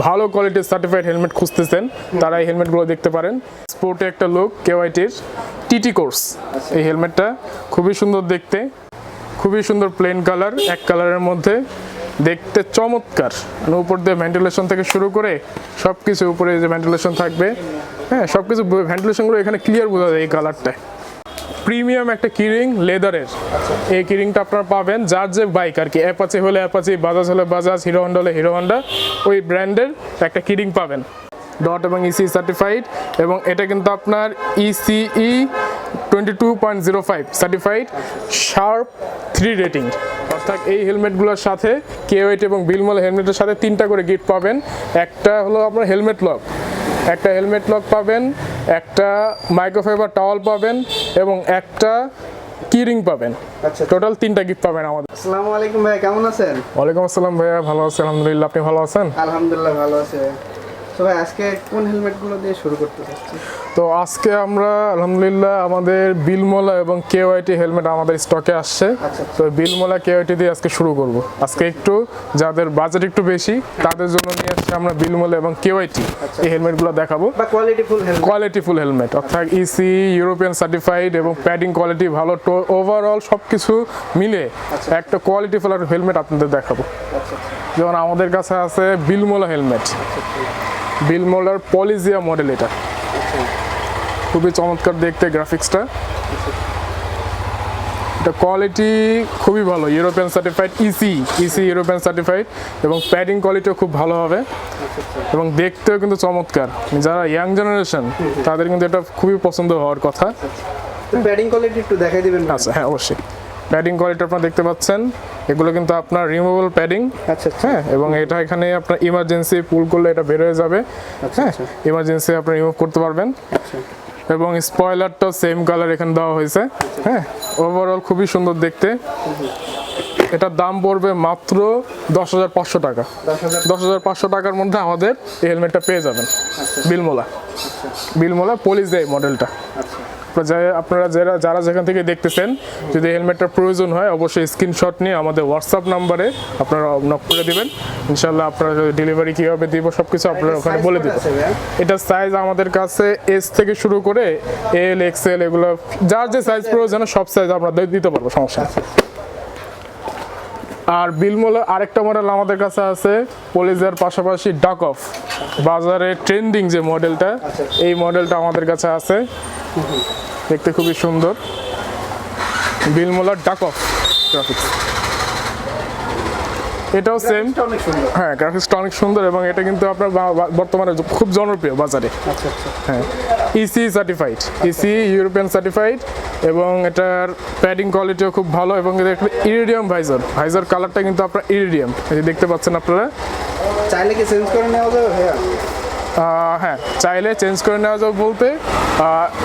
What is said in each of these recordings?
ভালো কোয়ালিটির certified helmet খুঁজতেছেন তারা এই হেলমেটগুলো দেখতে পারেন। স্পোর্টে একটা লুক কেওয়াইটির টিটি কোর্স। এই হেলমেটটা খুবই সুন্দর দেখতে, খুবই সুন্দর প্লেন কালার, এক কালারের মধ্যে দেখতে চমৎকার। উপর দিয়ে ভেন্টিলেশন থেকে শুরু করে সব কিছু, উপরে যে ভেন্টিলেশন থাকবে, হ্যাঁ সব কিছু ভেন্টিলেশনগুলো এখানে ক্লিয়ার বোঝা যায় এই কালারটায়। প্রিমিয়াম একটা কিরিং লেদারের, এই কিরিংটা আপনারা পাবেন যার যে বাইক আর কি, অ্যাপাচি হলে অ্যাপাচি, বাজাজ হলে বাজাজ, হিরো হন্ডা হলে হিরো হন্ডা, ওই ব্র্যান্ডের একটা কিরিং পাবেন। ডট এবং ইসি সার্টিফাইড, এবং এটা কিন্তু আপনার ইসিই 22.05 সার্টিফাইড শার্প 3 রেটিং। অর্থাৎ এই হেলমেটগুলোর সাথে কেওয়াইট এবং বিলমল হেলমেটের সাথে 3টা করে গিফট পাবেন। একটা হলো আপনার হেলমেট লক, একটা হেলমেট লক পাবেন, একটা মাইক্রোফাইবার টাওয়াল পাবেন এবং একটা কিরিং পাবেন। আচ্ছা, টোটাল 3টা গিফট পাবেন আমাদের। আসসালামু আলাইকুম ভাই, কেমন আছেন? ওয়ালাইকুম আসসালাম ভাইয়া, ভালো আছি আলহামদুলিল্লাহ, আপনি ভালো আছেন? আলহামদুলিল্লাহ ভালো আছে। তো ভাই আজকে কোন হেলমেটগুলো দিয়ে শুরু করতে চাচ্ছি? তো আজকে আমরা আলহামদুলিল্লাহ আমাদের বিলমোলা এবং কেওয়াইটি হেলমেট আমাদের স্টকে আসছে। তো বিলমোলা কেওয়াইটি দিয়ে আজকে শুরু করব। আজকে একটু যাদের বাজেট একটু বেশি তাদের জন্য নিয়ে আসছি আমরা বিলমোলা এবং কেওয়াইটি এই হেলমেটগুলো দেখাবো। কোয়ালিটিফুল হেলমেট, অর্থাৎ ইসি ইউরোপিয়ান সার্টিফাইড এবং প্যাডিং কোয়ালিটি ভালো, ওভারঅল সব কিছু মিলে একটা কোয়ালিটিফুল হেলমেট আপনাদের দেখাবো। যেমন আমাদের কাছে আছে বিলমোলা হেলমেট, বিলমোলার পলিজিয়া মডেল। এটা খুবই চমৎকার দেখতে, গ্রাফিক্সটা, এটা কোয়ালিটি খুবই ভালো, European certified, EC European certified, এবং প্যাডিং কোয়ালিটিও খুব ভালো হবে এবং দেখতেও কিন্তু চমৎকার। যারা ইয়াং জেনারেশন তাদের কিন্তু এটা খুবই পছন্দ হওয়ার কথা। প্যাডিং কোয়ালিটি একটু দেখাই দিবেন? আচ্ছা হ্যাঁ, অবশ্যই। প্যাডিং কোয়ালিটি আপনারা দেখতে পাচ্ছেন, এগুলো কিন্তু আপনার রিমুভেবল প্যাডিং। হ্যাঁ, এবং এটা এখানে আপনার ইমার্জেন্সি পুল করলে এটা বের হয়ে যাবে। হ্যাঁ, ইমার্জেন্সি আপনি রিমুভ করতে পারবেন। এবং স্পয়লারটাও সেম কালার এখানে দেওয়া হয়েছে। হ্যাঁ, ওভারঅল খুবই সুন্দর দেখতে। এটার দাম পড়বে মাত্র 10,500 টাকা। 10,500 টাকার মধ্যে আমাদের এই হেলমেটটা পেয়ে যাবেন। বিলমোলা পলিজিয়া মডেলটা। আপনারা যারা যেখান থেকে দেখতেছেন, যদি হেলমেটটার প্রয়োজন হয় অবশ্যই স্ক্রিনশট নিয়ে আমাদের হোয়াটসঅ্যাপ নাম্বারে আপনারা নক করে দিবেন। ইনশাল্লাহ আপনারা ডেলিভারি কীভাবে দিব সব কিছু আপনারা ওখানে বলে দেবেন। এটার সাইজ আমাদের কাছে এস থেকে শুরু করে এল, এক্সএল, এগুলো যার যে সাইজ প্রয়োজন সব সাইজ আমরা দিতে পারবো, সমস্যা নেই। আর বিলমোলা আরেকটা মডেল আমাদের কাছে আছে পলিজিয়ার পাশাপাশি ডাক অফ, বাজারে ট্রেন্ডিং যে মডেলটা, এই মডেলটা আমাদের কাছে আছে। দেখতে খুবই সুন্দর, বিলমোলার ডাক অফ গ্রাফিক্স। এটাও সেম, হ্যাঁ গ্রাফিক্সটা অনেক সুন্দর এবং এটা কিন্তু আপনার বর্তমানে খুব জনপ্রিয় বাজারে। হ্যাঁ, EC certified, EC European certified, এবং এটার প্যাডিং কোয়ালিটিও খুব ভালো। এবং এটা একটা ইরিডিয়াম ভাইজার কালারটা কিন্তু আপনার ইরিডিয়াম, এই যে দেখতে পাচ্ছেন আপনারা। চাইলে কি চেঞ্জ করে নেওয়া যাবে ভাইয়া? হ্যাঁ, চাইলে চেঞ্জ করে নেওয়া যাবে বলতে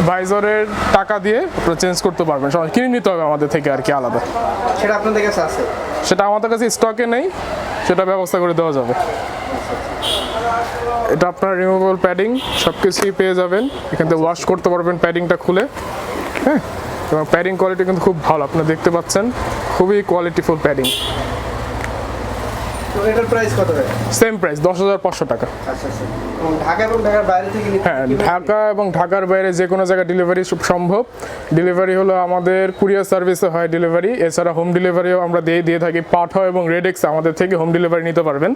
ভাইজারের টাকা দিয়ে আপনারা চেঞ্জ করতে পারবেন, সবাই কিনে নিতে হবে আমাদের থেকে আর কি আলাদা। সেটা আপনাদের কাছে আছে? সেটা আমাদের কাছে স্টকে নেই, সেটা ব্যবস্থা করে দেওয়া যাবে। এটা আপনার রিমুভেবল প্যাডিং, সব কিছুই পেয়ে যাবেন এখান থেকে, ওয়াশ করতে পারবেন প্যাডিংটা খুলে। হ্যাঁ, এবং প্যাডিং কোয়ালিটি কিন্তু খুব ভালো, আপনারা দেখতে পাচ্ছেন, খুবই কোয়ালিটিফুল প্যাডিং। এটার প্রাইস কত ভাই? সেম প্রাইস 10,500 টাকা। ঢাকা এবং ঢাকার বাইরে থেকে? হ্যাঁ, ঢাকা এবং ঢাকার বাইরে যে কোনো জায়গায় ডেলিভারি সম্ভব। ডেলিভারি হলো আমাদের কুরিয়ার সার্ভিসে হয় ডেলিভারি, এছাড়া হোম ডেলিভারিও আমরা দিয়ে থাকি। পাঠাও এবং রেডেক্স আমাদের থেকে হোম ডেলিভারি নিতে পারবেন।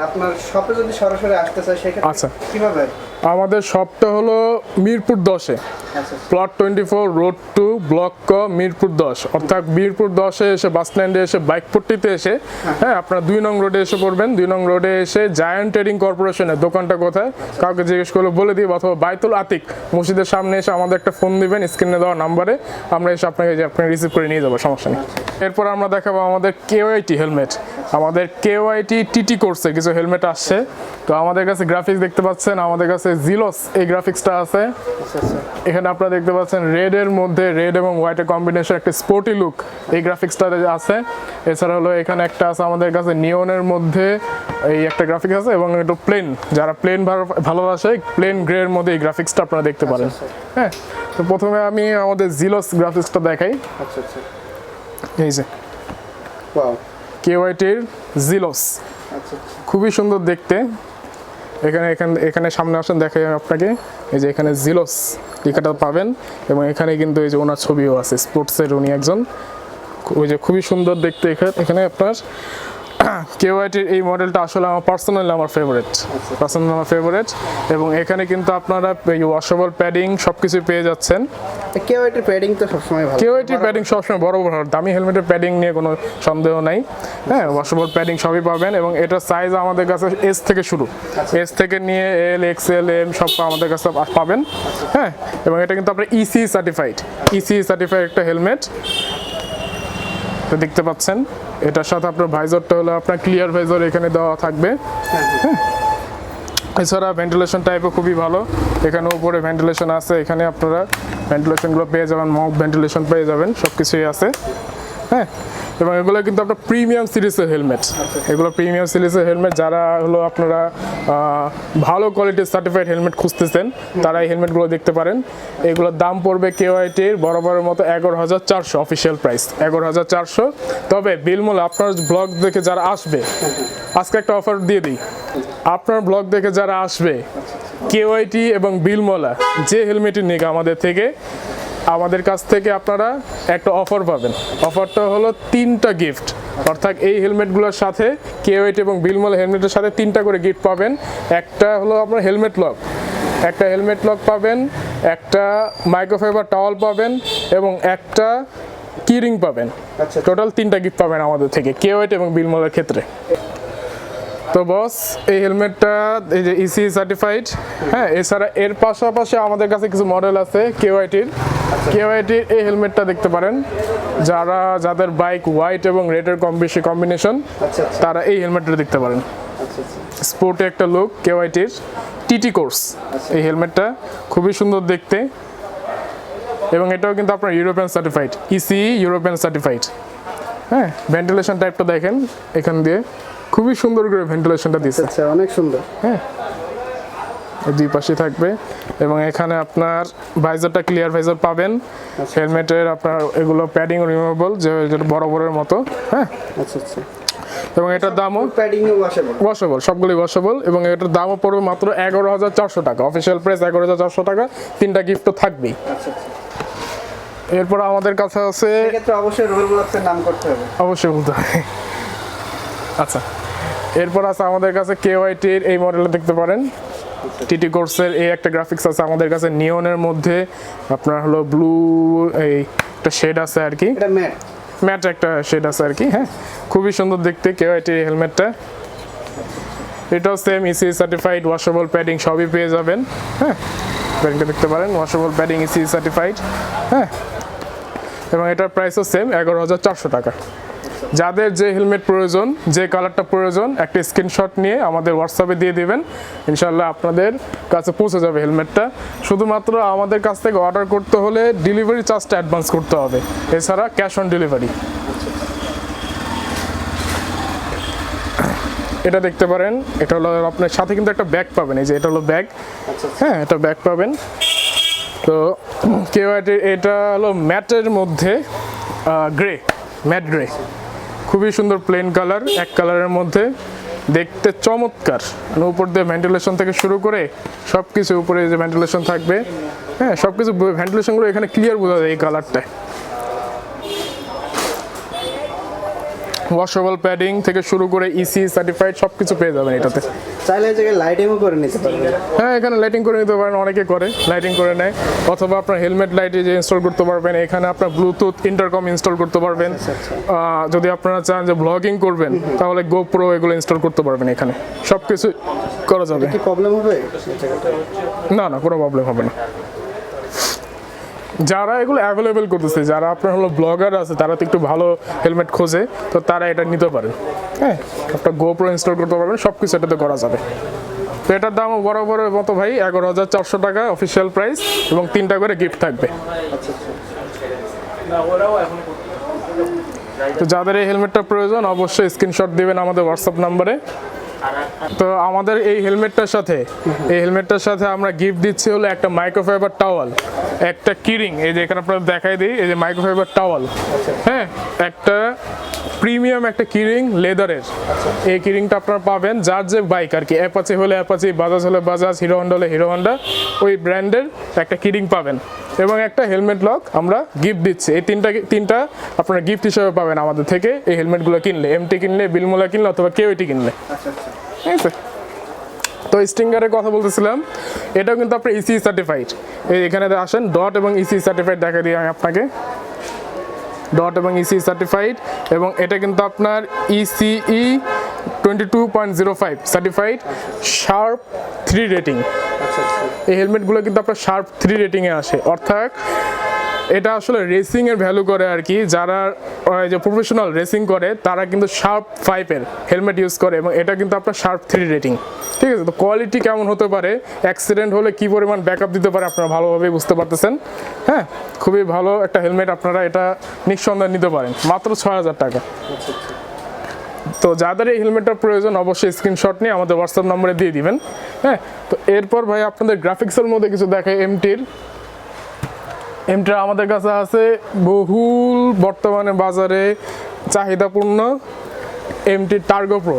আপনার শপে যদি সরাসরি আসতে চাই সেক্ষেত্রে কিভাবে? আমাদের শপটা হলো মিরপুর 10-এ, প্লট 24, রোড 2, ব্লক ক, মিরপুর 10। অর্থাৎ মিরপুর 10-এ এসে বাস স্ট্যান্ডে এসে বাইকপট্টিতে এসে, হ্যাঁ আপনারা 2 নং রোডে এসে পড়বেন। 2 নং রোডে এসে জায়ান্ট ট্রেডিং কর্পোরেশনের দোকানটা কোথায় কাউকে জিজ্ঞেস করলে বলে দিব, অথবা বাইতুল আতিক মসজিদের সামনে এসে আমাদের একটা ফোন দিবেন স্ক্রিনে দেওয়া নাম্বারে, আমরা এসে আপনাকে রিসিভ করে নিয়ে যাবো, সমস্যা নেই। এরপর আমরা দেখাবো আমাদের কেওয়াইটি হেলমেট। আমাদের কেওয়াইটি টিটি কোর্সের কিছু হেলমেট আসছে। তো আমাদের কাছে গ্রাফিক্স দেখতে পাচ্ছেন, আমাদের কাছে জিলোস এই গ্রাফিক্সটা আছে। এখানে আপনারা দেখতে পাচ্ছেন রেড এর মধ্যে, রেড এবং হোয়াইটের কম্বিনেশন, একটা স্পোর্টি লুক এই গ্রাফিক্সটা আছে। এছাড়া হলো এখানে একটা আছে আমাদের কাছে নিয়নের মধ্যে এই একটা গ্রাফিক্স আছে, এবং একটু প্লেন, যারা প্লেন ভালোবাসে প্লেন গ্রে এর মধ্যে এই গ্রাফিক্সটা আপনারা দেখতে পারেন। হ্যাঁ, তো প্রথমে আমি আমাদের জিলোস গ্রাফিক্সটা দেখাই। এই যে কেওয়াইটির জিলোস, আচ্ছা খুবই সুন্দর দেখতে। এখানে এখানে এখানে সামনে আসেন দেখাই আমি আপনাকে। এই যে এখানে জিলোস লেখাটা পাবেন এবং এখানে কিন্তু এই যে ওনার ছবিও আছে, স্পোর্টসের উনি একজন। ওই যে খুবই সুন্দর দেখতে। এখানে আপনার কেওয়াইটির এই মডেলটা আসলে আমার পার্সোনালি আমার ফেভারিট এবং এখানে কিন্তু আপনারা ওয়াশেবল প্যাডিং সব কিছু পেয়ে যাচ্ছেন। কেওয়াইটির প্যাডিং তো সবসময় ভালো, কেওয়াইটির প্যাডিং সবসময় বড় দামি হেলমেটের প্যাডিং নিয়ে কোনো সন্দেহ নাই। হ্যাঁ, ওয়াশেবল প্যাডিং সবই পাবেন এবং এটার সাইজ আমাদের কাছে এস থেকে শুরু, এস থেকে নিয়ে এল, এক্সএল, এম সব আমাদের কাছে পাবেন। হ্যাঁ, এবং এটা কিন্তু আপনার ইসি সার্টিফাইড একটা হেলমেট দেখতে পাচ্ছেন। এটার সাথে আপনার ভাইজরটা হলো আপনার ক্লিয়ার ভাইজর এখানে দেওয়া থাকবে। হ্যাঁ, এছাড়া ভেন্টিলেশন টাইপও খুবই ভালো। এখানে উপরে ভেন্টিলেশন আছে, এখানে আপনারা ভেন্টিলেশনগুলো পেয়ে যাবেন, মাউথ ভেন্টিলেশন পেয়ে যাবেন, সব কিছুই আছে। হ্যাঁ, এবং এগুলো কিন্তু আপনার প্রিমিয়াম সিরিজের হেলমেট। এগুলো প্রিমিয়াম সিরিজের হেলমেট। যারা হলো আপনারা ভালো কোয়ালিটির সার্টিফাইড হেলমেট খুঁজতেছেন তারা এই হেলমেটগুলো দেখতে পারেন। এগুলোর দাম পড়বে কেওয়াইটির বরাবরের মতো 11,400 অফিসিয়াল প্রাইস 11,400। তবে বিলমূল আপনার ব্লগ দেখে যারা আসবে, আজকে একটা অফার দিয়ে দিই, আপনার ব্লগ দেখে যারা আসবে কেওয়াইটি এবং বিলমলা যে হেলমেটই নিক আমাদের কাছ থেকে আপনারা একটা অফার পাবেন। অফারটা হলো 3টা গিফট, অর্থাৎ এই হেলমেটগুলোর সাথে কেওয়াইটি এবং বিলমলা হেলমেটের সাথে 3টা করে গিফট পাবেন। একটা হলো আপনার হেলমেট লক পাবেন, একটা মাইক্রোফাইবার টাওয়াল পাবেন এবং একটা কিরিং পাবেন। টোটাল 3টা গিফট পাবেন আমাদের থেকে কেওয়াইটি এবং বিলমলার ক্ষেত্রে। তো বস, এই হেলমেটটা এই যে ইসি সার্টিফাইড। হ্যাঁ, এছাড়া এর পাশাপাশি আমাদের কাছে কিছু মডেল আছে কেওয়াইটির এই হেলমেটটা দেখতে পারেন। যাদের বাইক হোয়াইট এবং রেডের কম বেশি কম্বিনেশন, তারা এই হেলমেটটা দেখতে পারেন। স্পোর্টে একটা লুক কেওয়াইটির টিটি কোর্স। এই হেলমেটটা খুবই সুন্দর দেখতে এবং এটাও কিন্তু আপনার European certified, EC European certified. হ্যাঁ, ভেন্টিলেশন টাইপটা দেখেন, এখান দিয়ে খুবই সুন্দর করে ভেন্টিলেশনটা দিচ্ছে। আচ্ছা, অনেক সুন্দর। হ্যাঁ, দুই পাশে থাকবে এবং এখানে আপনার ভাইজারটা ক্লিয়ার ভাইজার পাবেন। হেলমেটের আপনার এগুলো প্যাডিং রিমুভেবল, যেটা বরাবরের মতো। হ্যাঁ, আচ্ছা আচ্ছা। এবং এটার দামও প্যাডিং ওয়াশেবল, সবগুলোই ওয়াশেবল এবং এটার দামও পড়বে মাত্র 11,400 টাকা। অফিসিয়াল প্রাইস 11,400 টাকা। 3টা গিফট তো থাকবেই। আচ্ছা আচ্ছা। এরপর আমাদের কাছে আছে, সেক্ষেত্রে অবশ্যই রুবেল ব্লগসের নাম করতে হবে, অবশ্যই বলতে হবে। আচ্ছা, এরপর আছে আমাদের কাছে কেওয়াইটির এই মডেলটা দেখতে পারেন। টিটি কোর্সের এই একটা গ্রাফিক্স আছে আমাদের কাছে, নিয়নের মধ্যে আপনার হলো ব্লু এই একটা শেড আছে আর কি, এটা ম্যাট একটা শেড আছে আর কি। হ্যাঁ, খুবই সুন্দর দেখতে কেওয়াইটির এই হেলমেটটা। এটাও same EC certified, washable padding সবই পেয়ে যাবেন। হ্যাঁ, প্যাডিংটা দেখতে পারেন, ওয়াশেবল প্যাডিং ইসি সার্টিফাইড। হ্যাঁ, এবং এটার প্রাইসও সেম 11,400 টাকা। যাদের যে হেলমেট প্রয়োজন, যে কালারটা প্রয়োজন, একটা স্ক্রিনশট নিয়ে আমাদের হোয়াটসঅ্যাপে দিয়ে দিবেন, ইনশাল্লাহ আপনাদের কাছে পৌঁছে যাবে হেলমেটটা। শুধুমাত্র আমাদের কাছ থেকে অর্ডার করতে হলে ডেলিভারি চার্জটা অ্যাডভান্স করতে হবে, এছাড়া ক্যাশ অন ডেলিভারি। এটা দেখতে পারেন, এটা হলো আপনার সাথে কিন্তু একটা ব্যাগ পাবেন। এই যে এটা হলো ব্যাগ। হ্যাঁ, এটা ব্যাগ পাবেন। তো কেওয়াইটির এটা হলো ম্যাটের মধ্যে ম্যাট গ্রে, খুবই সুন্দর প্লেন কালার, এক কালারের মধ্যে দেখতে চমৎকার। উপর দিয়ে ভেন্টিলেশন থেকে শুরু করে সব কিছু, উপরে যে ভেন্টিলেশন থাকবে, হ্যাঁ সব কিছু ভেন্টিলেশনগুলো এখানে ক্লিয়ার বোঝা যায় এই কালারটায়। ওয়াশেবল প্যাডিং থেকে শুরু করে ইসি সার্টিফাইড সব কিছু পেয়ে যাবেন এটাতে। চাইলে এই জায়গায় লাইটিংও করে নিতে পারবেন। হ্যাঁ, এখানে লাইটিং করে নিতে পারেন, অনেকে করে লাইটিং করে নেয়, অথবা আপনার হেলমেট লাইটে যে ইনস্টল করতে পারবেন। এখানে আপনার ব্লুটুথ ইন্টারকম ইনস্টল করতে পারবেন। যদি আপনারা চান যে ব্লগিং করবেন তাহলে গোপ্রো এগুলো ইনস্টল করতে পারবেন, এখানে সব কিছু করা যাবে। কি প্রবলেম হবে? না, কোনো প্রবলেম হবে না। যারা এগুলো অ্যাভেলেবেল করতেছে, যারা আপনার হলো ব্লগার আছে, তারা তো একটু ভালো হেলমেট খোঁজে, তো তারা এটা নিতে পারেন। হ্যাঁ, আপনার গোপ্রো ইনস্টল করতে পারবেন, সব কিছু এটাতে করা যাবে। তো এটার দামও বরাবরের মতো ভাই 11,400 টাকা অফিসিয়াল প্রাইস এবং 3টা করে গিফট থাকবে। তো যাদের এই হেলমেটটা প্রয়োজন অবশ্যই স্ক্রিনশট দিবেন আমাদের হোয়াটসঅ্যাপ নাম্বারে। তো আমাদের এই হেলমেটটার সাথে আমরা গিফট দিচ্ছি হলো একটা মাইক্রোফাইবার টাওয়াল, একটা কিরিং, এই যে এখানে আপনারা দেখাই দিই, এই যে মাইক্রোফাইবার টাওয়াল। হ্যাঁ, একটা প্রিমিয়াম একটা কিরিং লেদারের। এই কিরিংটা আপনারা পাবেন যার যে বাইক আর কি, অ্যাপাচি হলে অ্যাপাচি, বাজাজ হলে বাজাজ, হিরো হন্ডা হলে হিরো হন্ডা, ওই ব্র্যান্ডের একটা কিরিং পাবেন এবং একটা হেলমেট লক আমরা গিফট দিচ্ছি। এই তিনটা আপনারা গিফট হিসেবে পাবেন আমাদের থেকে এই হেলমেটগুলো কিনলে, এমটি কিনলে, বিলমোলা কিনলে অথবা কেওইটি কিনলে। ঠিক আছে, তো স্টিঙ্গারের কথা বলতেছিলাম, এটাও কিন্তু আপনার ইসি সার্টিফাইড। এই এখানে আসেন, ডট এবং ইসি সার্টিফাইড দেখা দিই আমি আপনাকে, ডট এবং ইসি সার্টিফাইড, এবং এটা কিন্তু আপনার ইসিই 22.05 সার্টিফাইড, শার্প 3 রেটিং। এই হেলমেটগুলো কিন্তু আপনার শার্প 3 রেটিংয়ে আসে, অর্থাৎ এটা আসলে রেসিং এর ভ্যালু করে আর কি। যারা যে প্রফেশনাল রেসিং করে তারা কিন্তু শার্প 5 এর হেলমেট ইউজ করে এবং এটা কিন্তু আপনার শার্প 3 রেটিং। ঠিক আছে, তো কোয়ালিটি কেমন হতে পারে, অ্যাক্সিডেন্ট হলে কি পরিমাণ ব্যাকআপ দিতে পারে আপনারা ভালোভাবে বুঝতে পারতেছেন। হ্যাঁ, খুবই ভালো একটা হেলমেট, আপনারা এটা নিঃসন্দেহে নিতে পারেন মাত্র 6000 টাকা। তো যাদের এই হেলমেটটার প্রয়োজন অবশ্যই স্ক্রিনশট নিয়ে আমাদের হোয়াটসঅ্যাপ নম্বরে দিয়ে দিবেন। হ্যাঁ, তো এরপর ভাই আপনাদের গ্রাফিক্সের মধ্যে কিছু দেখায়। এমটির আমাদের কাছে আছে বহুল বর্তমানে বাজারে চাহিদাপূর্ণ এমটি টার্গো প্রো।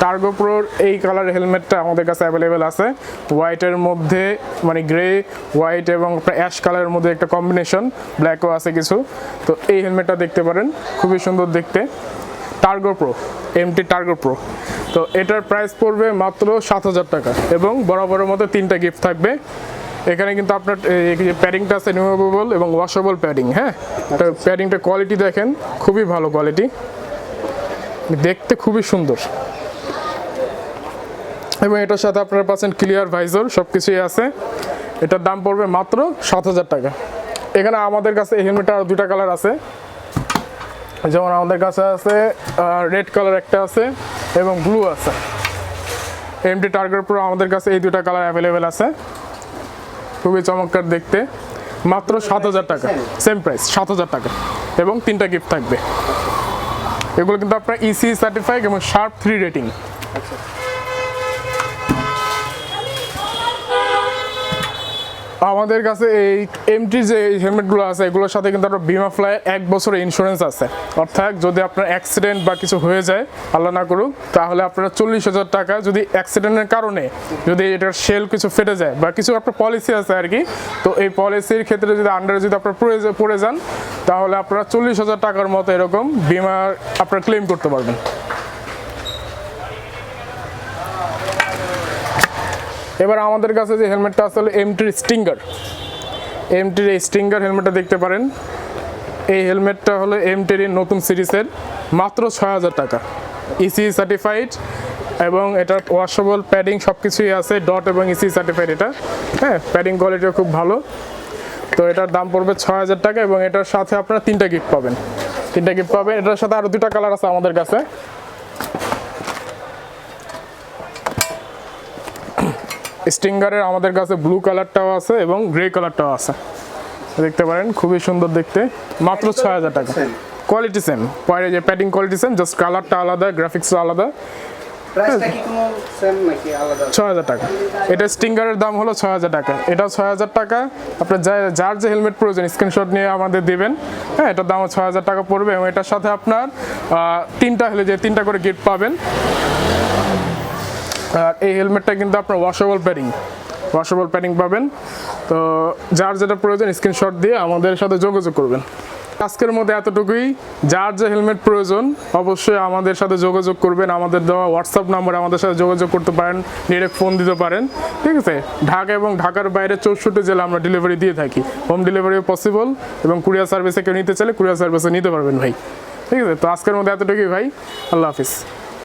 টার্গো প্রোর এই কালার হেলমেটটা আমাদের কাছে অ্যাভেলেবেল আছে, হোয়াইটের মধ্যে, মানে গ্রে হোয়াইট এবং অ্যাশ কালারের মধ্যে একটা কম্বিনেশন, ব্ল্যাকও আছে কিছু। তো এই হেলমেটটা দেখতে পারেন, খুবই সুন্দর দেখতে, টার্গো প্রো, এমটি টার্গো প্রো। তো এটার প্রাইস পড়বে মাত্র 7000 টাকা এবং বরাবরের মতো 3টা গিফট থাকবে। এখানে কিন্তু আপনার প্যাডিংটা আছে রিমুভেবল এবং ওয়াশেবল প্যাডিং। হ্যাঁ, প্যাডিংটা কোয়ালিটি দেখেন, খুবই ভালো কোয়ালিটি, দেখতে খুবই সুন্দর, এবং এটার সাথে আপনারা পাচ্ছেন ক্লিয়ার ভাইজর, সব কিছুই আছে। এটার দাম পড়বে মাত্র 7000 টাকা। এখানে আমাদের কাছে এই হেলমেটটা আর 2টা কালার আছে, যেমন আমাদের কাছে আছে রেড কালার একটা আছে এবং ব্লু আছে। এমটি টার্গেট প্রো আমাদের কাছে এই 2টা কালার অ্যাভেলেবেল আছে, খুবই চমৎকার দেখতে, মাত্র 7000 টাকা, সেম প্রাইস 7000 টাকা এবং 3টা গিফট থাকবে। এগুলো কিন্তু আপনার ইসি সার্টিফাইড এবং শার্প 3 রেটিং। আমাদের কাছে এই এমটি যে হেলমেটগুলো আছে এগুলোর সাথে কিন্তু আপনার বিমা ফ্লাইয়ের 1 বছরের ইন্স্যুরেন্স আছে, অর্থাৎ যদি আপনার অ্যাক্সিডেন্ট বা কিছু হয়ে যায়, আল্লাহ না করুক, তাহলে আপনার 40,000 টাকা, যদি অ্যাক্সিডেন্টের কারণে যদি এটার শেল কিছু ফেটে যায় বা কিছু আপনার পলিসি আছে আর কি, তো এই পলিসির ক্ষেত্রে যদি আন্ডারে যদি আপনার পড়ে যান, তাহলে আপনারা 40,000 টাকার মতো এরকম বিমা আপনারা ক্লেম করতে পারবেন। এবার আমাদের কাছে যে হেলমেটটা আসলে এমটির স্টিঙ্গার, এমটির এই স্টিঙ্গার হেলমেটটা দেখতে পারেন। এই হেলমেটটা হলো এমটির নতুন সিরিজের, মাত্র 6000 টাকা, ইসি সার্টিফাইড এবং এটার ওয়াশেবল প্যাডিং সব কিছুই আছে, ডট এবং ইসি সার্টিফাইড এটা। হ্যাঁ, প্যাডিং কোয়ালিটিও খুব ভালো। তো এটার দাম পড়বে 6000 টাকা এবং এটার সাথে আপনারা 3টা গিফট পাবেন, 3টা গিফট পাবেন। এটার সাথে আরও 2টা কালার আছে আমাদের কাছে। স্টিঙ্গারের আমাদের কাছে ব্লু কালারটাও আছে এবং গ্রে কালারটাও আছে, দেখতে পারেন, খুবই সুন্দর দেখতে, মাত্র 6000 টাকা। কোয়ালিটি সেম, পরে যে প্যাডিং কোয়ালিটি সেম, জাস্ট কালারটা আলাদা, গ্রাফিক্সটা আলাদা। প্রাইসটা কি কোনো সেম নাকি আলাদা? 6000 টাকা। এটা স্টিঙ্গারের দাম হলো 6000 টাকা, এটাও 6000 টাকা। আপনার যার যে হেলমেট প্রয়োজন স্ক্রিনশট নিয়ে আমাদের দিবেন। হ্যাঁ, এটার দাম 6000 টাকা পড়বে এবং এটার সাথে আপনার 3টা করে গিফট পাবেন। আর এই হেলমেটটা কিন্তু আপনার ওয়াশেবল প্যাডিং পাবেন। তো যার যেটা প্রয়োজন স্ক্রিনশট দিয়ে আমাদের সাথে যোগাযোগ করবেন। আজকের মধ্যে এতটুকুই। যার যে হেলমেট প্রয়োজন অবশ্যই আমাদের সাথে যোগাযোগ করবেন, আমাদের দেওয়া হোয়াটসঅ্যাপ নাম্বারে আমাদের সাথে যোগাযোগ করতে পারেন, ডিরেক্ট ফোন দিতে পারেন। ঠিক আছে, ঢাকা এবং ঢাকার বাইরে 64 জেলা আমরা ডেলিভারি দিয়ে থাকি, হোম ডেলিভারিও পসিবল, এবং কুরিয়ার সার্ভিসে কেউ নিতে চাইলে কুরিয়ার সার্ভিসে নিতে পারবেন ভাই। ঠিক আছে, তো আজকের মধ্যে এতটুকুই ভাই, আল্লাহ হাফিজ।